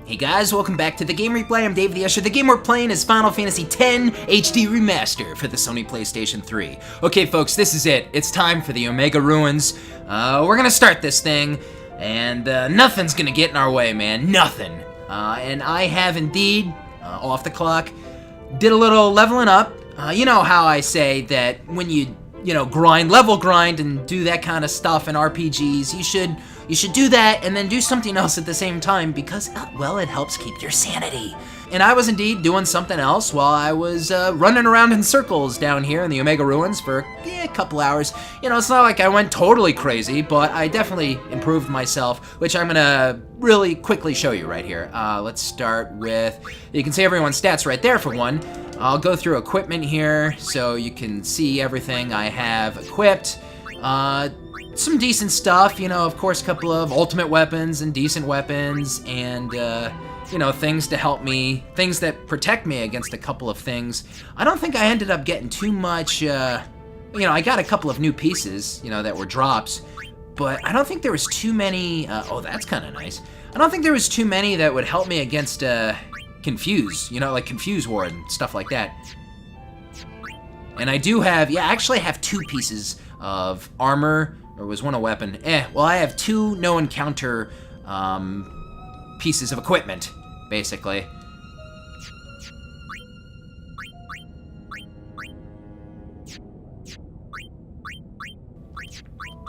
Hey guys, welcome back to The Game Replay. I'm Dave the Usher. The game we're playing is Final Fantasy X HD Remaster for the Sony PlayStation 3. Okay folks, this is it. It's time for the Omega Ruins. We're gonna start this thing, and nothing's gonna get in our way, man. Nothing. And I have indeed, off the clock, did a little leveling up. You know how I say that when you level grind and do that kind of stuff in RPGs, you should do that and then do something else at the same time because, well, it helps keep your sanity. And I was indeed doing something else while I was running around in circles down here in the Omega Ruins for a couple hours. You know, it's not like I went totally crazy, but I definitely improved myself, which I'm gonna really quickly show you right here. Let's start with, you can see everyone's stats right there for one. I'll go through equipment here so you can see everything I have equipped. Some decent stuff, you know, of course, a couple of ultimate weapons and decent weapons, and things to help me, things that protect me against a couple of things. I don't think I ended up getting too much, I got a couple of new pieces, that were drops, but I don't think there was too many, oh, that's kind of nice. I don't think there was too many that would help me against, Confuse, like Confuse Ward and stuff like that. And I do have, I actually have 2 pieces of armor, or was one a weapon? Well, I have 2 no encounter, pieces of equipment, basically.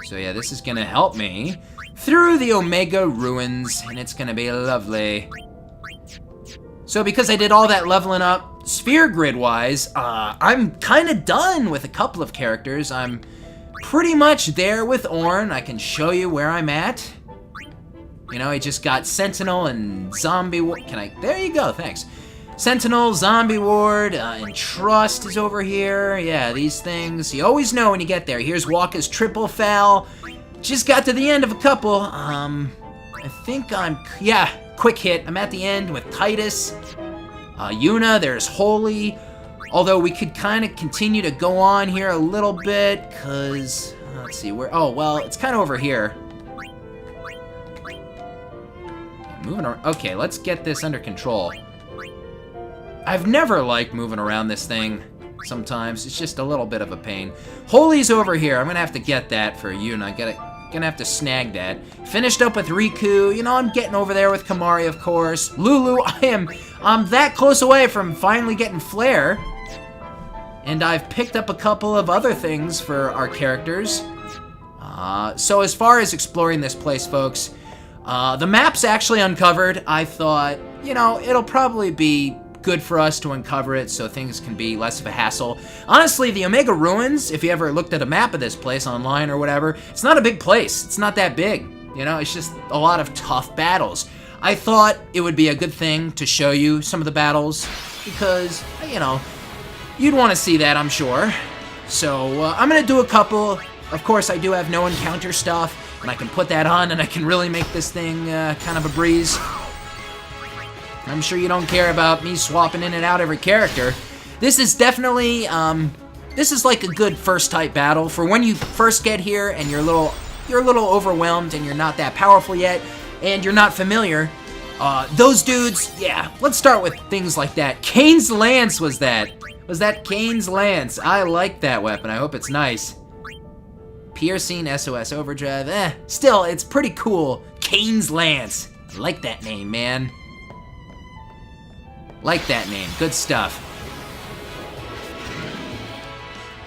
So yeah, this is gonna help me through the Omega Ruins, and it's gonna be lovely. So because I did all that leveling up, sphere grid-wise, I'm kinda done with a couple of characters. I'm pretty much there with Ornn. I can show you where I'm at. I just got Sentinel and Zombie Ward. There you go, thanks. Sentinel, Zombie Ward, and Trust is over here. Yeah, these things, you always know when you get there. Here's Wakka's Triple Foul. Just got to the end of a couple. I think quick hit. I'm at the end with Titus. Yuna, there's Holy. Although we could kind of continue to go on here a little bit, because, let's see, where, oh, well, it's kind of over here. Moving around, okay, let's get this under control. I've never liked moving around this thing sometimes. It's just a little bit of a pain. Holy's over here. I'm going to have to get that for Yuna. Gonna have to snag that. Finished up with Riku. I'm getting over there with Kamari, of course. Lulu, I'm that close away from finally getting Flare. And I've picked up a couple of other things for our characters. So as far as exploring this place, folks, the map's actually uncovered. I thought, it'll probably be good for us to uncover it so things can be less of a hassle. Honestly, the Omega Ruins, if you ever looked at a map of this place online or whatever, it's not a big place. It's not that big. It's just a lot of tough battles. I thought it would be a good thing to show you some of the battles because, you'd want to see that, I'm sure. So, I'm going to do a couple. Of course, I do have no encounter stuff, and I can put that on, and I can really make this thing kind of a breeze. I'm sure you don't care about me swapping in and out every character. This is definitely, this is like a good first type battle for when you first get here and you're a little overwhelmed and you're not that powerful yet, and you're not familiar. Those dudes, yeah, let's start with things like that. Kane's Lance was that. Was that Kane's Lance? I like that weapon. I hope it's nice. Piercing, SOS Overdrive, still, it's pretty cool. Kane's Lance. I like that name, man. Like that name. Good stuff.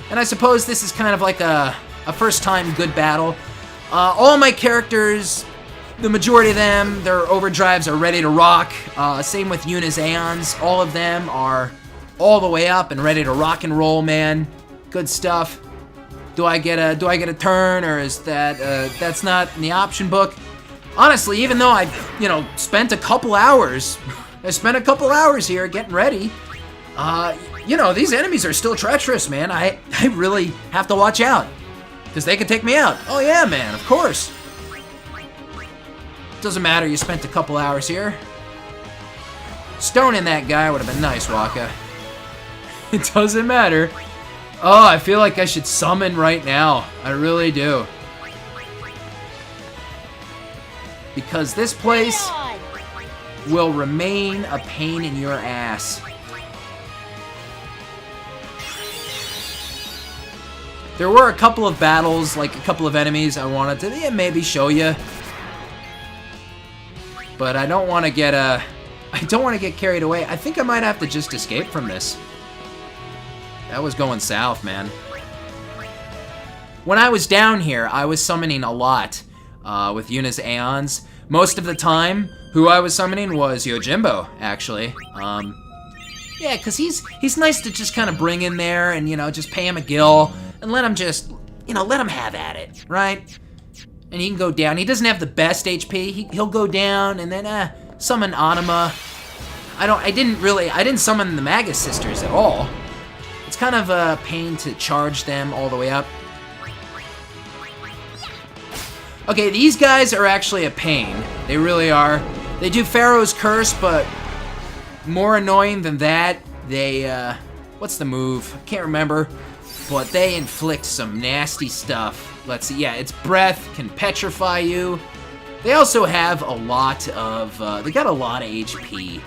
And I suppose this is kind of like a first-time good battle. All my characters, the majority of them, their overdrives are ready to rock. Same with Yuna's Aeons. All of them are all the way up and ready to rock and roll, man. Good stuff. Do I get a turn, or is that that's not in the option book? Honestly, even though I, spent a couple hours. I spent a couple hours here getting ready. These enemies are still treacherous, man. I really have to watch out, because they can take me out. Oh yeah, man, of course. Doesn't matter, you spent a couple hours here. Stoning that guy would have been nice, Wakka. It doesn't matter. Oh, I feel like I should summon right now. I really do. Because this place will remain a pain in your ass. There were a couple of battles, like a couple of enemies I wanted to maybe show you. But I don't want to get carried away. I think I might have to just escape from this. That was going south, man. When I was down here, I was summoning a lot with Yuna's Aeons. Most of the time, who I was summoning was Yojimbo, actually. Yeah, because he's nice to just kind of bring in there and, you know, just pay him a gil and let him just, you know, let him have at it, right? And he can go down. He doesn't have the best HP. He'll go down and then summon Anima. I didn't summon the Magus Sisters at all. It's kind of a pain to charge them all the way up. Okay, these guys are actually a pain. They really are. They do Pharaoh's Curse, but more annoying than that, they, what's the move? I can't remember, but they inflict some nasty stuff. Let's see, yeah, it's Breath, can petrify you. They also have a lot of, they got a lot of HP.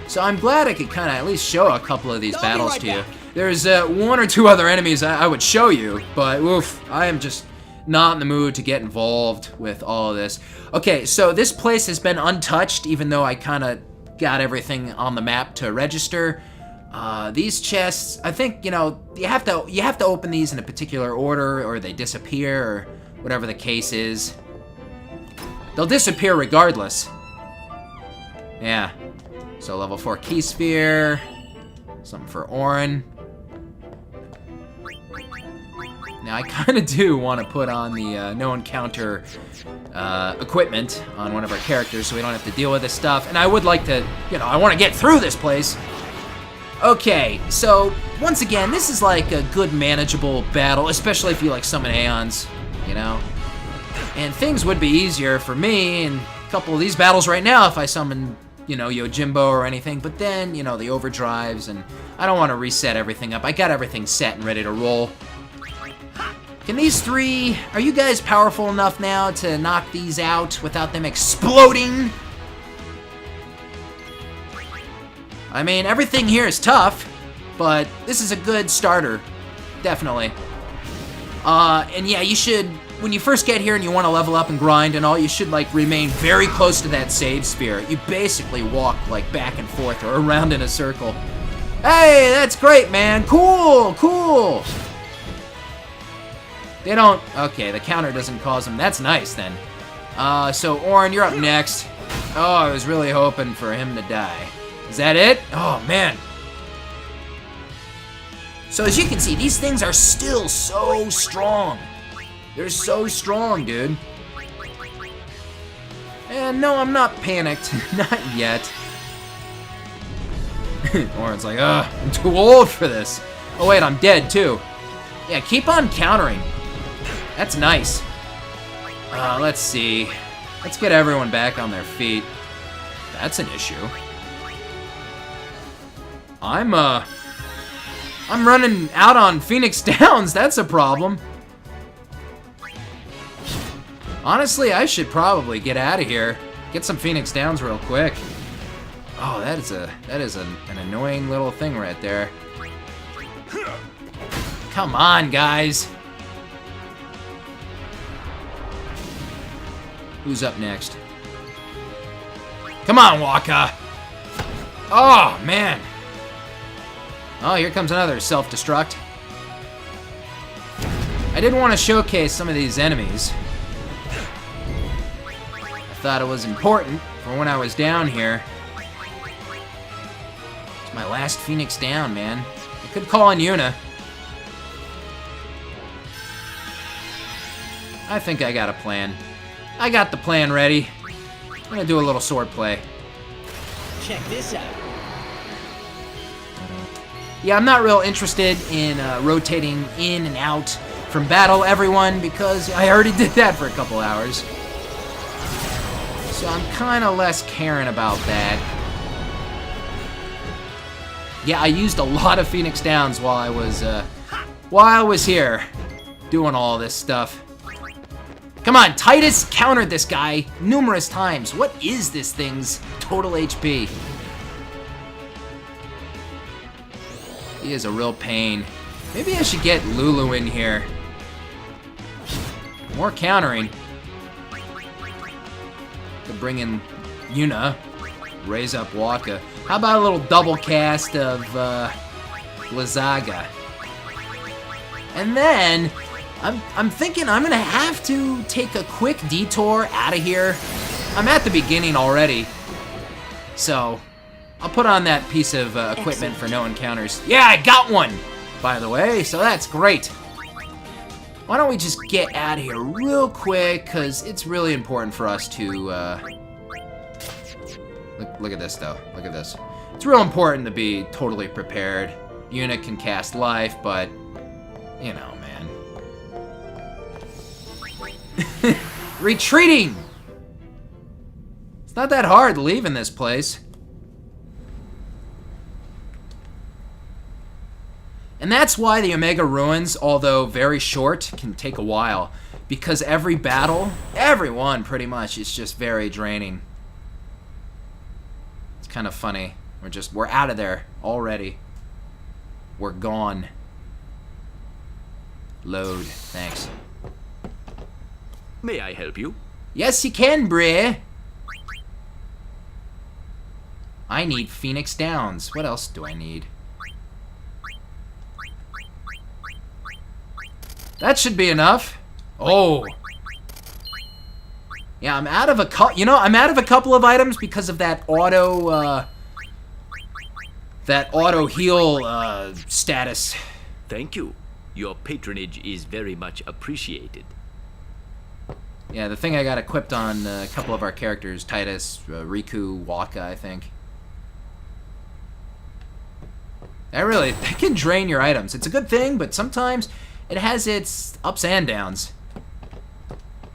So I'm glad I could kind of at least show a couple of these battles to you. There's one or two other enemies I would show you, but oof, I am just not in the mood to get involved with all of this. Okay, so this place has been untouched, even though I kind of got everything on the map to register. These chests, I think, you know, you have to open these in a particular order, or they disappear, or whatever the case is. They'll disappear regardless. Yeah. So level 4 Key Sphere, something for Auron. Now I kind of do want to put on the no encounter equipment on one of our characters so we don't have to deal with this stuff. And I would like to, you know, I want to get through this place. Okay, so once again, this is like a good manageable battle, especially if you like summon Aeons, you know. And things would be easier for me in a couple of these battles right now if I summon, you know, Yojimbo or anything, but then, you know, the overdrives, and I don't want to reset everything up. I got everything set and ready to roll. Can these three, are you guys powerful enough now to knock these out without them exploding? I mean, everything here is tough, but this is a good starter, definitely. And yeah, you should, when you first get here and you want to level up and grind and all, you should, like, remain very close to that save sphere. You basically walk, like, back and forth or around in a circle. Hey, that's great, man. Cool, cool. They don't, okay, the counter doesn't cause them. That's nice, then. So, Auron, you're up next. Oh, I was really hoping for him to die. Is that it? Oh, man. So, as you can see, these things are still so strong. They're so strong, dude. And no, I'm not panicked. Not yet. Auron's like, ugh, I'm too old for this. Oh, wait, I'm dead, too. Yeah, keep on countering. That's nice. Let's see. Let's get everyone back on their feet. That's an issue. I'm running out on Phoenix Downs. That's a problem. Honestly, I should probably get out of here. Get some Phoenix Downs real quick. Oh, that is an annoying little thing right there. Come on, guys. Who's up next? Come on, Waka! Oh, man! Oh, here comes another self-destruct. I did want to showcase some of these enemies. I thought it was important for when I was down here. It's my last Phoenix down, man. I could call on Yuna. I think I got a plan. I got the plan ready. I'm gonna do a little sword play. Check this out. Yeah, I'm not real interested in rotating in and out from battle, everyone, because I already did that for a couple hours. So I'm kind of less caring about that. Yeah, I used a lot of Phoenix Downs while I was here doing all this stuff. Come on, Titus countered this guy numerous times. What is this thing's total HP? He is a real pain. Maybe I should get Lulu in here. More countering. To bring in Yuna. Raise up Waka. How about a little double cast of Blizzaga? And then I'm thinking I'm gonna have to take a quick detour out of here. I'm at the beginning already, so I'll put on that piece of equipment for no encounters. Yeah, I got one, by the way, so that's great. Why don't we just get out of here real quick, because it's really important for us to... Look at this, though. Look at this. It's real important to be totally prepared. Yuna can cast life, but, you know, man. Retreating! It's not that hard leaving this place. And that's why the Omega Ruins, although very short, can take a while. Because every battle, everyone pretty much, is just very draining. It's kind of funny. We're out of there already. We're gone. Load, thanks. May I help you? Yes, you can, Bray. I need Phoenix Downs. What else do I need? That should be enough. Oh. Yeah, I'm out of I'm out of a couple of items because of that auto heal status. Thank you. Your patronage is very much appreciated. Yeah, the thing I got equipped on a couple of our characters, Titus, Riku, Waka, I think. That can drain your items. It's a good thing, but sometimes it has its ups and downs.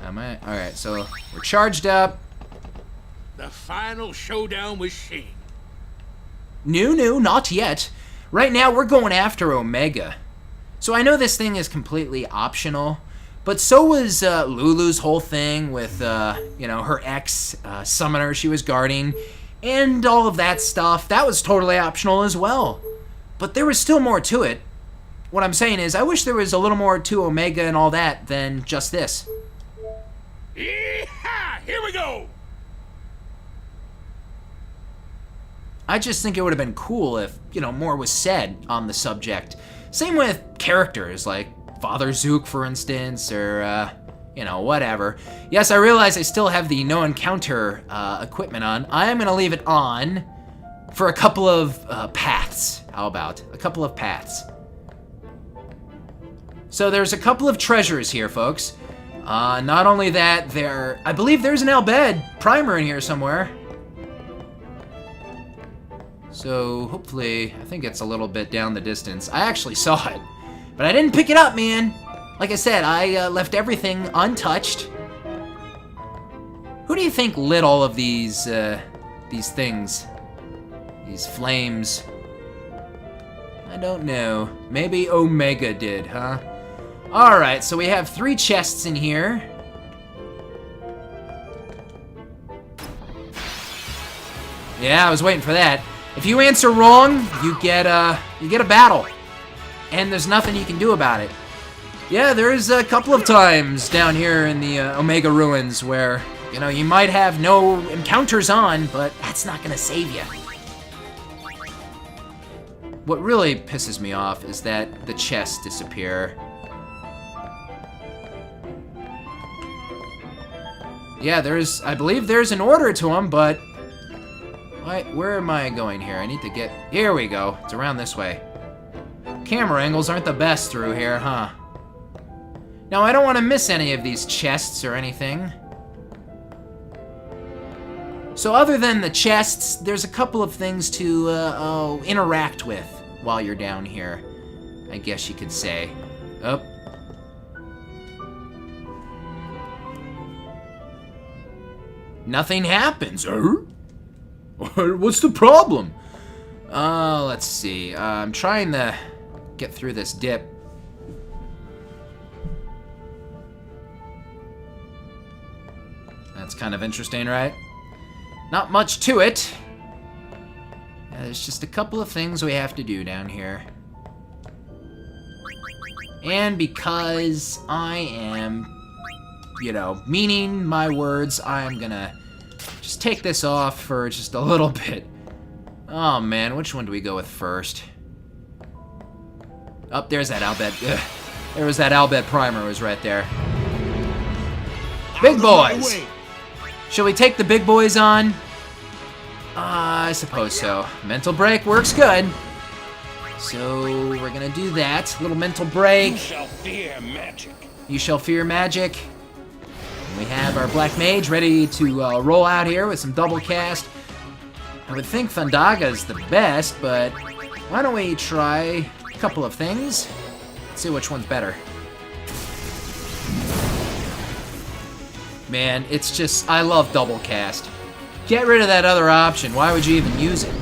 Alright, so we're charged up. The final showdown with Sheen. No, not yet. Right now, we're going after Omega. So I know this thing is completely optional, but so was Lulu's whole thing with, her ex-summoner she was guarding, and all of that stuff. That was totally optional as well. But there was still more to it. What I'm saying is, I wish there was a little more to Omega and all that than just this. Yeehaw! Here we go! I just think it would have been cool if, more was said on the subject. Same with characters, like Father Zook, for instance, or, whatever. Yes, I realize I still have the no encounter equipment on. I'm going to leave it on for a couple of paths. How about a couple of paths? So there's a couple of treasures here, folks. Not only that, I believe there's an Albed primer in here somewhere. So hopefully, I think it's a little bit down the distance. I actually saw it, but I didn't pick it up, man. Like I said, I left everything untouched. Who do you think lit all of these things? These flames? I don't know. Maybe Omega did, huh? Alright, so we have 3 chests in here. Yeah, I was waiting for that. If you answer wrong, you get a battle. And there's nothing you can do about it. Yeah, there's a couple of times down here in the Omega Ruins where, you might have no encounters on, but that's not gonna save you. What really pisses me off is that the chests disappear. Yeah, I believe there's an order to them, but... Where am I going here? I need to get... Here we go. It's around this way. Camera angles aren't the best through here, huh? Now, I don't want to miss any of these chests or anything. So other than the chests, there's a couple of things to interact with while you're down here, I guess you could say. Oh. Nothing happens, What's the problem? Let's see. I'm trying to get through this dip. That's kind of interesting, right? Not much to it. There's just a couple of things we have to do down here. And because I am, you know, meaning my words, I'm gonna just take this off for just a little bit. Oh man, which one do we go with first? Oh, there's that Albed. Ugh. There was that Albed primer, was right there. Big boys! Shall we take the big boys on? I suppose so. Mental break works good. So we're gonna do that. Little mental break. You shall fear magic. You shall fear magic. And we have our black mage ready to roll out here with some double cast. I would think Thundaga's the best, but why don't we try a couple of things? Let's see which one's better. Man, it's just, I love double cast. Get rid of that other option. Why would you even use it?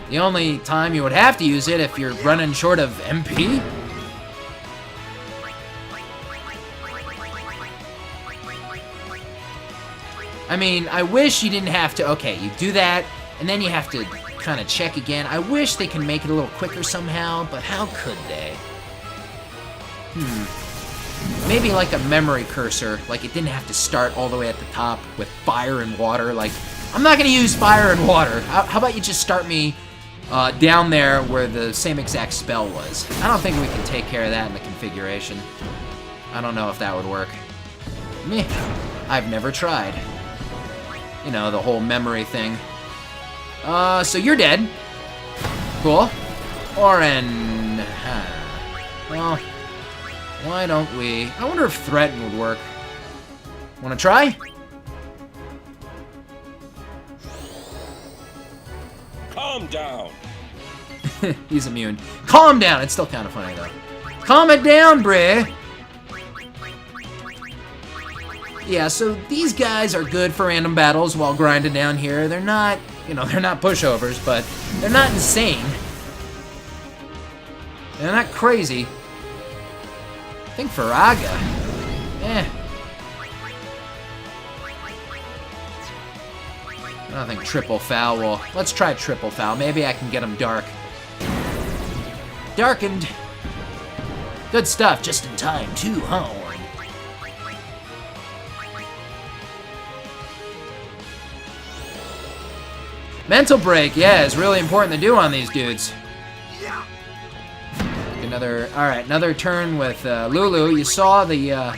The only time you would have to use it if you're running short of MP? I mean, I wish you didn't have to, okay, you do that, and then you have to kind of check again. I wish they can make it a little quicker somehow, but how could they? Maybe like a memory cursor, like it didn't have to start all the way at the top with fire and water. Like, I'm not gonna use fire and water. How about you just start me down there where the same exact spell was? I don't think we can take care of that in the configuration. I don't know if that would work. Meh, I've never tried. You know, the whole memory thing. So you're dead. Cool. Oren. Well, why don't we... I wonder if threaten would work. Wanna try? Calm down. He's immune. Calm down! It's still kind of funny, though. Calm it down, Bray! Yeah, so these guys are good for random battles while grinding down here. They're not, you know, they're not pushovers, but they're not insane. They're not crazy. I think Faraga. I don't think triple foul will. Let's try triple foul. Maybe I can get him dark. Darkened. Good stuff, just in time too, huh? Mental break, yeah, is really important to do on these dudes. Another turn with Lulu. You saw the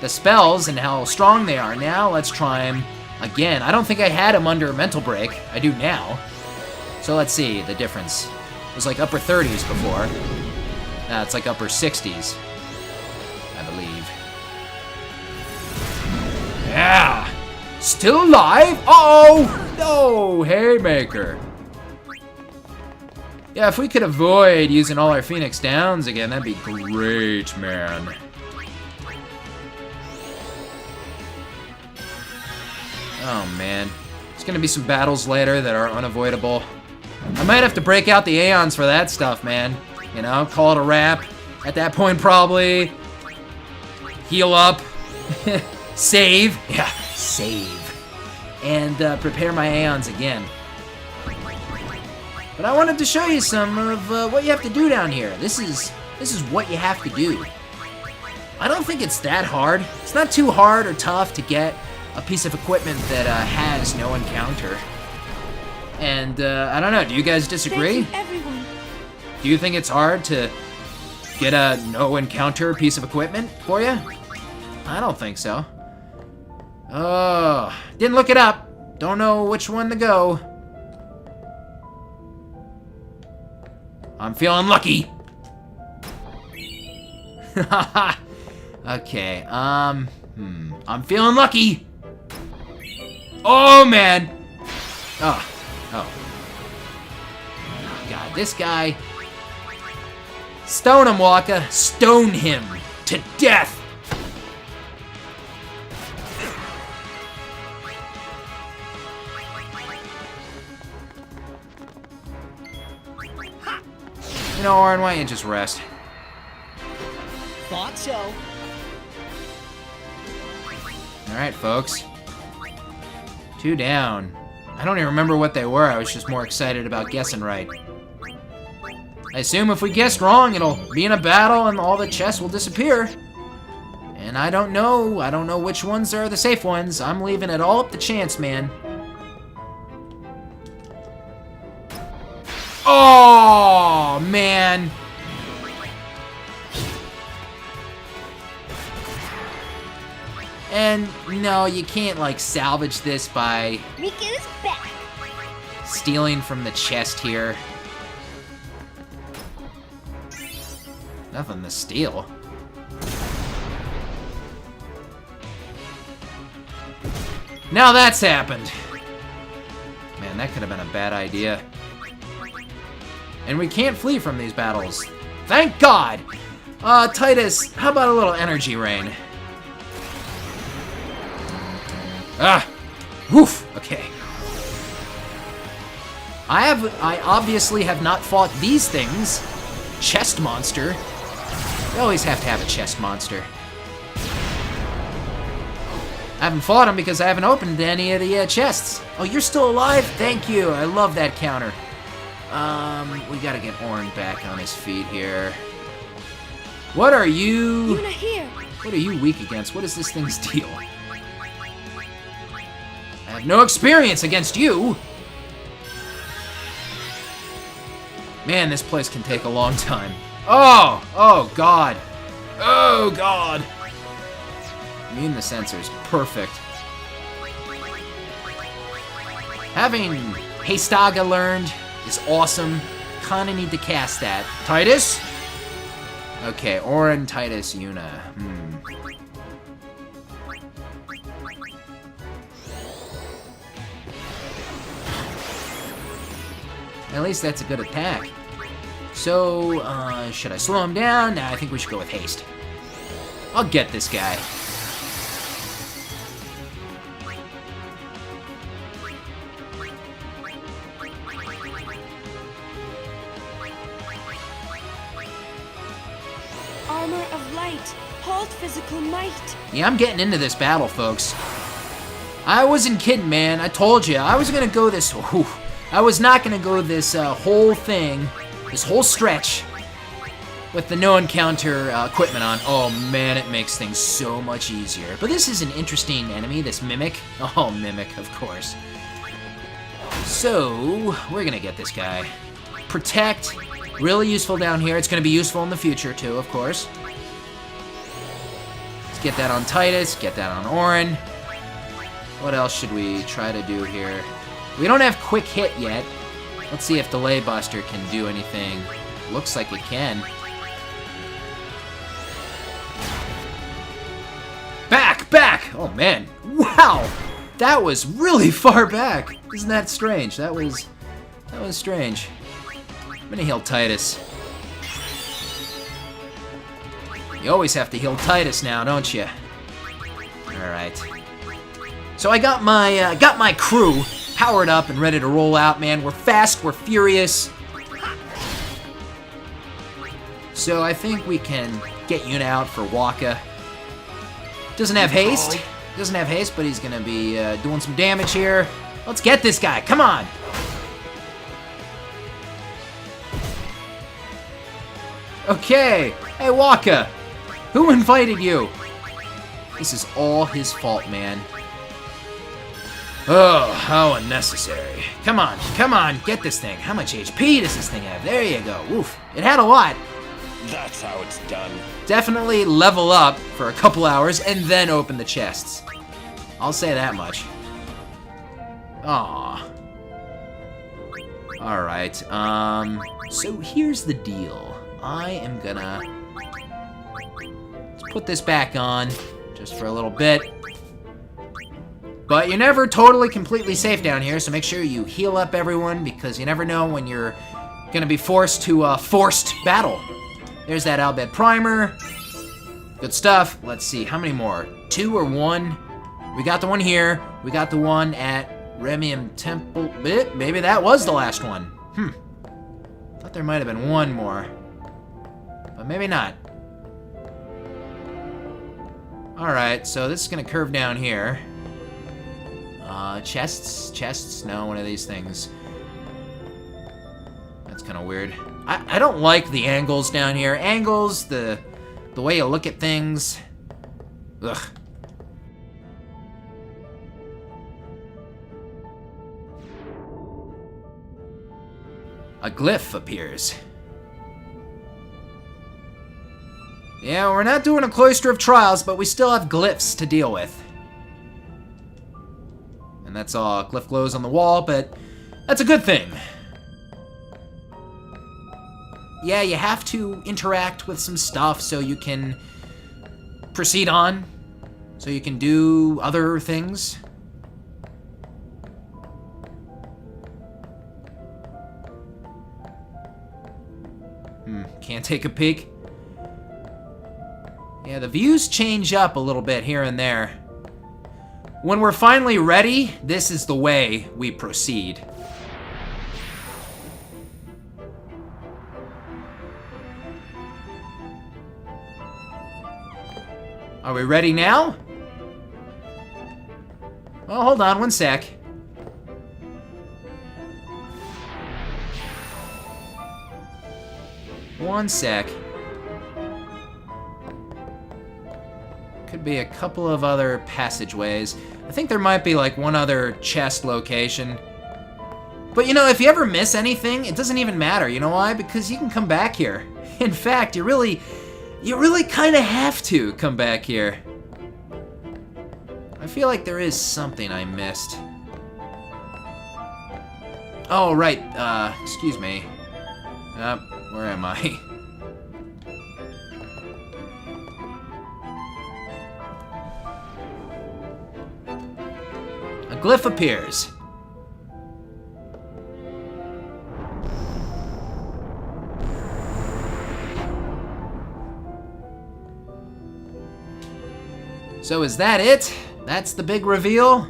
spells and how strong they are. Now let's try him again. I don't think I had him under mental break. I do now. So let's see the difference. It was like upper 30s before. Now it's like upper 60s, I believe. Yeah, still alive. Oh no, haymaker. Yeah, if we could avoid using all our Phoenix Downs again, that'd be great, man. Oh, man. There's gonna be some battles later that are unavoidable. I might have to break out the Aeons for that stuff, man. You know, call it a wrap. At that point, probably heal up, save. Yeah, save. And prepare my Aeons again. But I wanted to show you some of what you have to do down here. This is what you have to do. I don't think it's that hard. It's not too hard or tough to get a piece of equipment that has no encounter. And I don't know, do you guys disagree? Thank you, everyone. Do you think it's hard to get a no encounter piece of equipment for you? I don't think so. Oh, didn't look it up. Don't know which one to go. I'm feeling lucky. Okay, I'm feeling lucky. Oh, man. Oh. God, this guy. Stone him, Waka. Stone him to death. You know, Orin, why don't you just rest? Thought so. Alright, folks. 2 down. I don't even remember what they were. I was just more excited about guessing right. I assume if we guessed wrong, it'll be in a battle and all the chests will disappear. And I don't know. I don't know which ones are the safe ones. I'm leaving it all up to chance, man. Oh, man. And no, you can't, like, salvage this by Riku's back. stealing from the chest here. Nothing to steal. Now that's happened. Man, that could have been a bad idea. And we can't flee from these battles. Thank God! Titus, how about a little energy rain? Ah! Woof! Okay. I obviously have not fought these things. Chest monster. You always have to have a chest monster. I haven't fought him because I haven't opened any of the chests. Oh, you're still alive? Thank you. I love that counter. We gotta get Orin back on his feet here. What are you? Yuna here. What are you weak against? What is this thing's deal? I have no experience against you. Man, this place can take a long time. Oh! Oh, God. Oh, God. Immune the sensors. Perfect. Having Heistaga learned is awesome. Kinda need to cast that. Titus? Okay, Orin, Titus, Yuna. At least that's a good attack. So, should I slow him down? Nah, I think we should go with haste. I'll get this guy. Armor of light. Hold physical might. Yeah, I'm getting into this battle, folks. I wasn't kidding, man. I told you. I was gonna go this... Whew, I was not gonna go this whole thing, this whole stretch, with the no encounter equipment on. Oh man, it makes things so much easier. But this is an interesting enemy, this Mimic. Oh, Mimic, of course. So, we're gonna get this guy. Protect, really useful down here. It's gonna be useful in the future too, of course. Let's get that on Titus, get that on Orin. What else should we try to do here? We don't have quick hit yet. Let's see if Delay Buster can do anything. Looks like it can. Back! Back! Oh man. Wow! That was really far back. Isn't that strange? That was strange. I'm gonna heal Titus. You always have to heal Titus now, don't you? Alright. So I got my crew powered up and ready to roll out, man. We're fast, we're furious. So I think we can get Yuna out for Waka. Doesn't have haste. Doesn't have haste, but he's gonna be doing some damage here. Let's get this guy, come on. Okay, hey Waka, who invited you? This is all his fault, man. Oh, how unnecessary. Come on, get this thing. How much HP does this thing have? There you go. Oof, it had a lot. That's how it's done. Definitely level up for a couple hours and then open the chests. I'll say that much. Aw. Alright, so here's the deal. I am gonna... Let's put this back on, just for a little bit. But you're never totally completely safe down here, so make sure you heal up everyone, because you never know when you're gonna be forced to forced battle. There's that Albed Primer. Good stuff. Let's see, how many more? 2 or 1? We got the one here. We got the one at Remium Temple. Maybe that was the last one. Thought there might have been one more. But maybe not. Alright, so this is gonna curve down here. Chests? No, one of these things. That's kind of weird. I don't like the angles down here. Angles, the way you look at things. Ugh. A glyph appears. Yeah, we're not doing a cloister of trials, but we still have glyphs to deal with. And that's all. Glyph glows on the wall, but that's a good thing. Yeah, you have to interact with some stuff so you can proceed on, so you can do other things. Can't take a peek. Yeah, the views change up a little bit here and there. When we're finally ready, this is the way we proceed. Are we ready now? Well, hold on one sec. One sec. Could be a couple of other passageways. I think there might be like one other chest location. But you know, if you ever miss anything, it doesn't even matter. You know why? Because you can come back here. In fact, you really kind of have to come back here. I feel like there is something I missed. Oh, right. Excuse me. Where am I? A glyph appears. So is that it? That's the big reveal?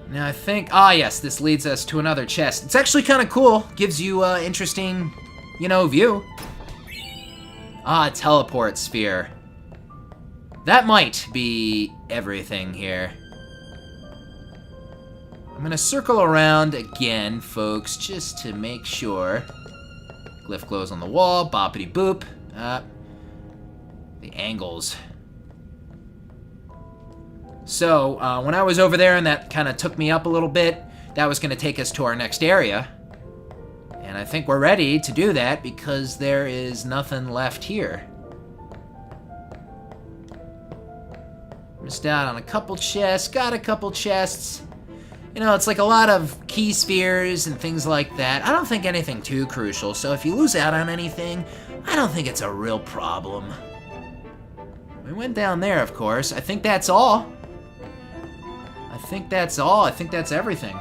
Now I think, yes, this leads us to another chest. It's actually kind of cool. Gives you interesting, view. Teleport sphere. That might be everything here. I'm gonna circle around again, folks, just to make sure. Glyph glows on the wall, boppity boop. The angles. So, when I was over there and that kind of took me up a little bit, that was gonna take us to our next area. And I think we're ready to do that because there is nothing left here. Missed out on a couple chests, got a couple chests. It's like a lot of key spheres and things like that. I don't think anything too crucial, so if you lose out on anything, I don't think it's a real problem. We went down there, of course. I think that's all. I think that's all. I think that's everything.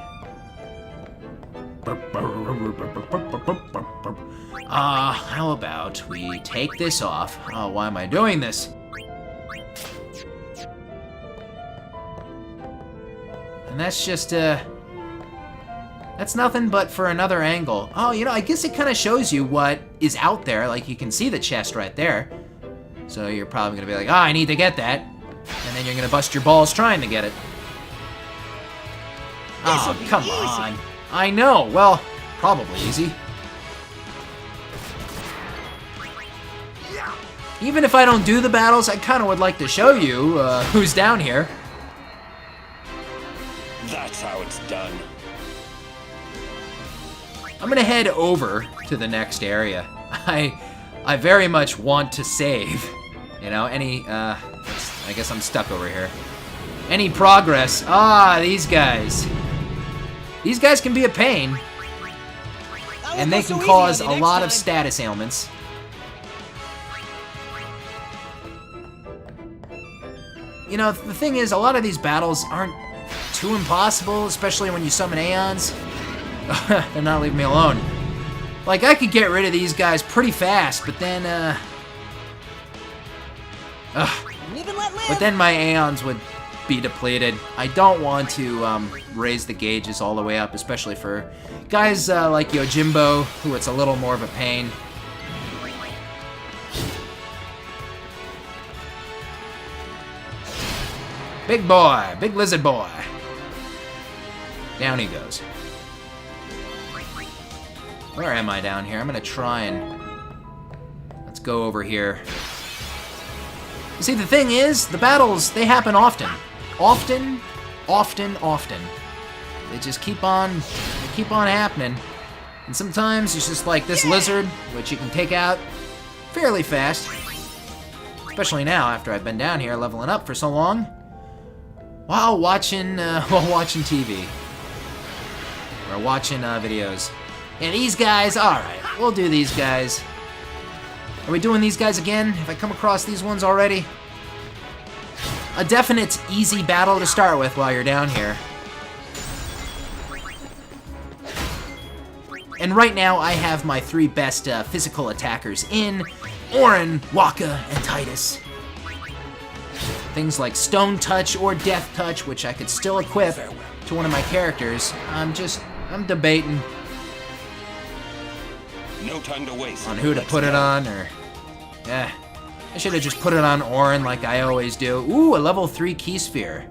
How about we take this off? Oh, why am I doing this? And that's just, that's nothing but for another angle. Oh, I guess it kind of shows you what is out there. Like, you can see the chest right there. So you're probably going to be like, I need to get that. And then you're going to bust your balls trying to get it. Oh, come on. I know. Well, probably easy. Even if I don't do the battles, I kind of would like to show you who's down here. That's how it's done. I'm gonna head over to the next area. I very much want to save. I guess I'm stuck over here. Any progress? These guys. These guys can be a pain. And they can cause a lot of status ailments. The thing is, a lot of these battles aren't too impossible, especially when you summon Aeons. They're not leaving me alone. Like, I could get rid of these guys pretty fast, but then, But then my Aeons would be depleted. I don't want to raise the gauges all the way up, especially for guys like Yojimbo, who it's a little more of a pain. Big boy, big lizard boy. Down he goes. Where am I down here? I'm gonna try and... Let's go over here. You see, the thing is, the battles, they happen often. Often. They just keep on happening. And sometimes it's just like this lizard, which you can take out fairly fast. Especially now, after I've been down here leveling up for so long. While watching TV. Or watching videos. And these guys, alright, we'll do these guys. Are we doing these guys again? Have I come across these ones already? A definite easy battle to start with while you're down here. And right now I have my 3 best physical attackers in Auron, Wakka, and Titus. Things like Stone Touch or Death Touch, which I could still equip to one of my characters. I'm debating No time to waste. on who to put it on, or... I should have just put it on Auron like I always do. Ooh, a level 3 Key Sphere.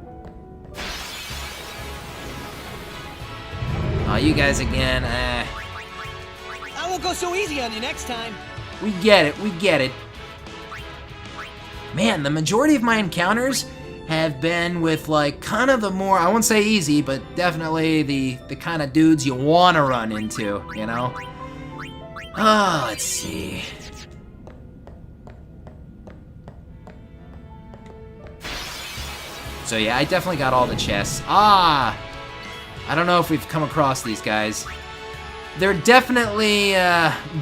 Oh, you guys again, I won't go so easy on you next time. We get it. Man, the majority of my encounters have been with, like, kind of the more, I won't say easy, but definitely the kind of dudes you want to run into, you know? Oh, let's see. So yeah, I definitely got all the chests. I don't know if we've come across these guys. They're definitely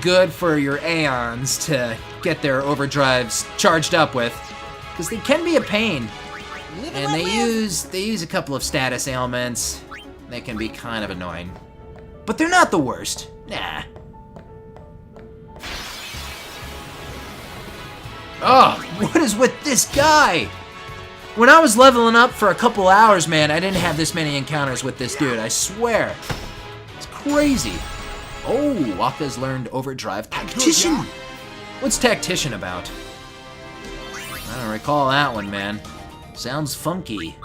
good for your Aeons to get their overdrives charged up with, because they can be a pain. And they use a couple of status ailments. They can be kind of annoying. But they're not the worst. Nah. Oh, what is with this guy? When I was leveling up for a couple hours, man, I didn't have this many encounters with this dude, I swear. It's crazy. Oh, Wakka's learned Overdrive Tactician. What's Tactician about? I don't recall that one, man. Sounds funky.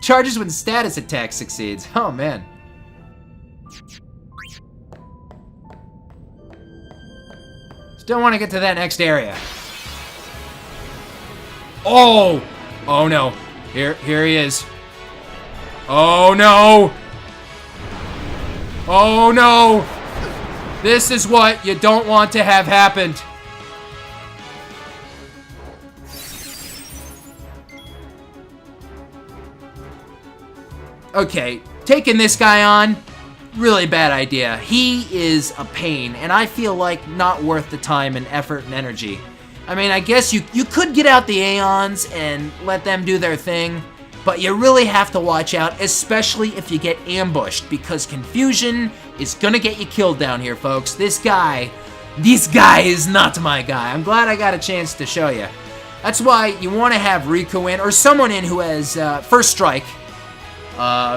Charges when status attack succeeds. Oh, man. Still want to get to that next area. Oh! Oh no. Here he is. Oh no! Oh no! This is what you don't want to have happened. Okay, taking this guy on, really bad idea. He is a pain, and I feel like not worth the time and effort and energy. I mean, I guess you could get out the Aeons and let them do their thing, but you really have to watch out, especially if you get ambushed, because confusion is gonna get you killed down here, folks. This guy is not my guy. I'm glad I got a chance to show you. That's why you want to have Riku in, or someone in who has First Strike,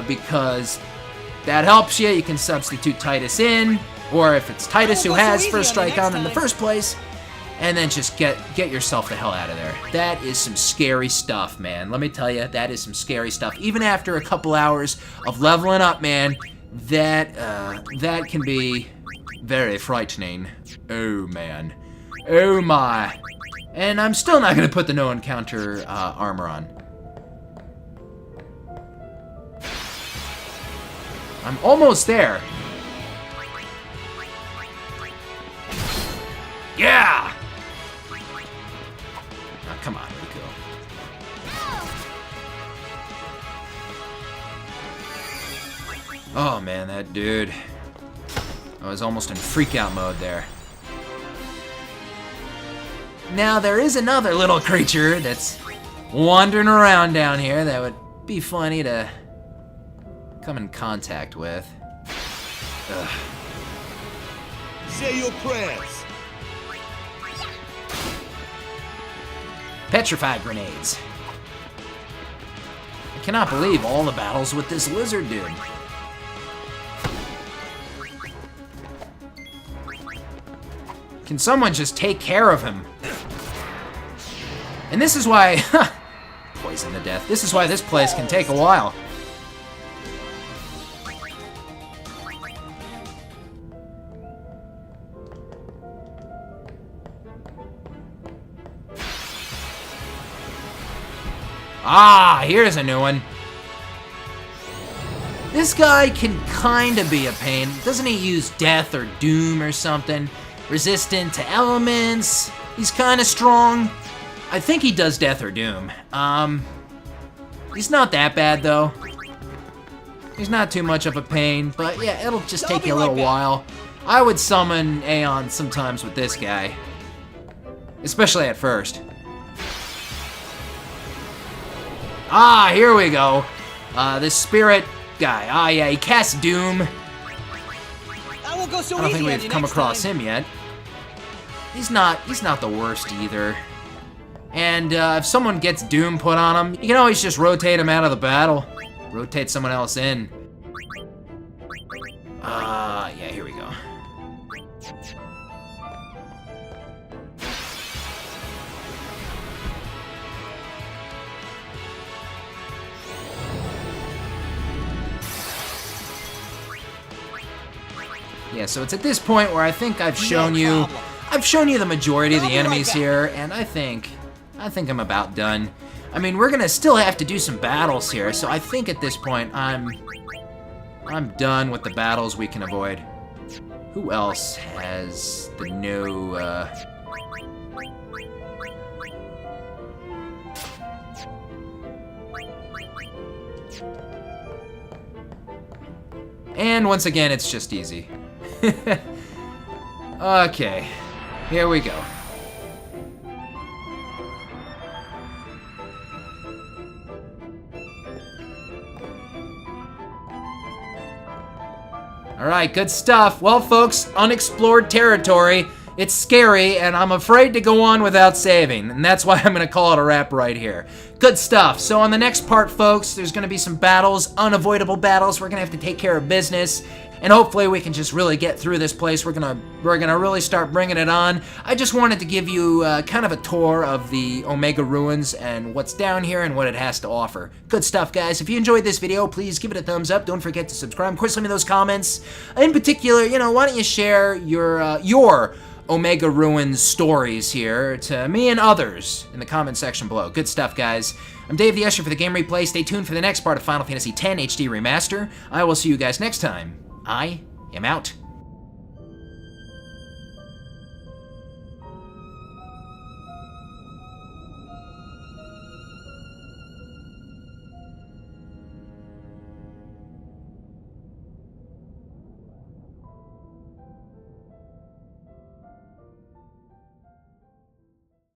because that helps you. You can substitute Titus in, or if it's Titus who has First Strike on in the first place, and then just get yourself the hell out of there. That is some scary stuff, man. Let me tell you, that is some scary stuff. Even after a couple hours of leveling up, man, that can be very frightening. Oh, man. Oh, my. And I'm still not going to put the no encounter armor on. I'm almost there. Yeah! Oh, come on, Riku. Oh, man, that dude. I was almost in freak-out mode there. Now, there is another little creature that's wandering around down here that would be funny to come in contact with. Ugh. Say your prayers. Petrified grenades. I cannot believe all the battles with this lizard dude. Can someone just take care of him? And this is why... Poison to death. This is why this place can take a while. Ah, here's a new one. This guy can kinda be a pain. Doesn't he use death or doom or something? Resistant to elements. He's kinda strong. I think he does death or doom. He's not that bad though. He's not too much of a pain, but yeah, it'll just take you a little while. I would summon Aeon sometimes with this guy. Especially at first. Ah, here we go. This spirit guy. Ah, yeah, he casts Doom. I won't go so I don't easy think on we've you come next across time. him yet. He's not the worst either. And if someone gets Doom put on him, you can always just rotate him out of the battle. Rotate someone else in. Yeah, here we go. Yeah, so it's at this point where I think I've shown you the majority of the enemies here, and I think I'm about done. I mean, we're gonna still have to do some battles here, so I think at this point I'm done with the battles we can avoid. Who else has the no And once again, it's just easy. Okay, here we go. Alright, good stuff. Well, folks, unexplored territory. It's scary, and I'm afraid to go on without saving, and that's why I'm going to call it a wrap right here. Good stuff. So on the next part, folks, there's going to be some battles, unavoidable battles. We're going to have to take care of business, and hopefully we can just really get through this place. We're gonna really start bringing it on. I just wanted to give you kind of a tour of the Omega Ruins and what's down here and what it has to offer. Good stuff, guys. If you enjoyed this video, please give it a thumbs up. Don't forget to subscribe. Of course, leave me those comments. In particular, you know, why don't you share your Omega Ruins stories here to me and others in the comment section below. Good stuff, guys. I'm Dave the Usher for the Game Replay. Stay tuned for the next part of Final Fantasy X HD Remaster. I will see you guys next time. I am out.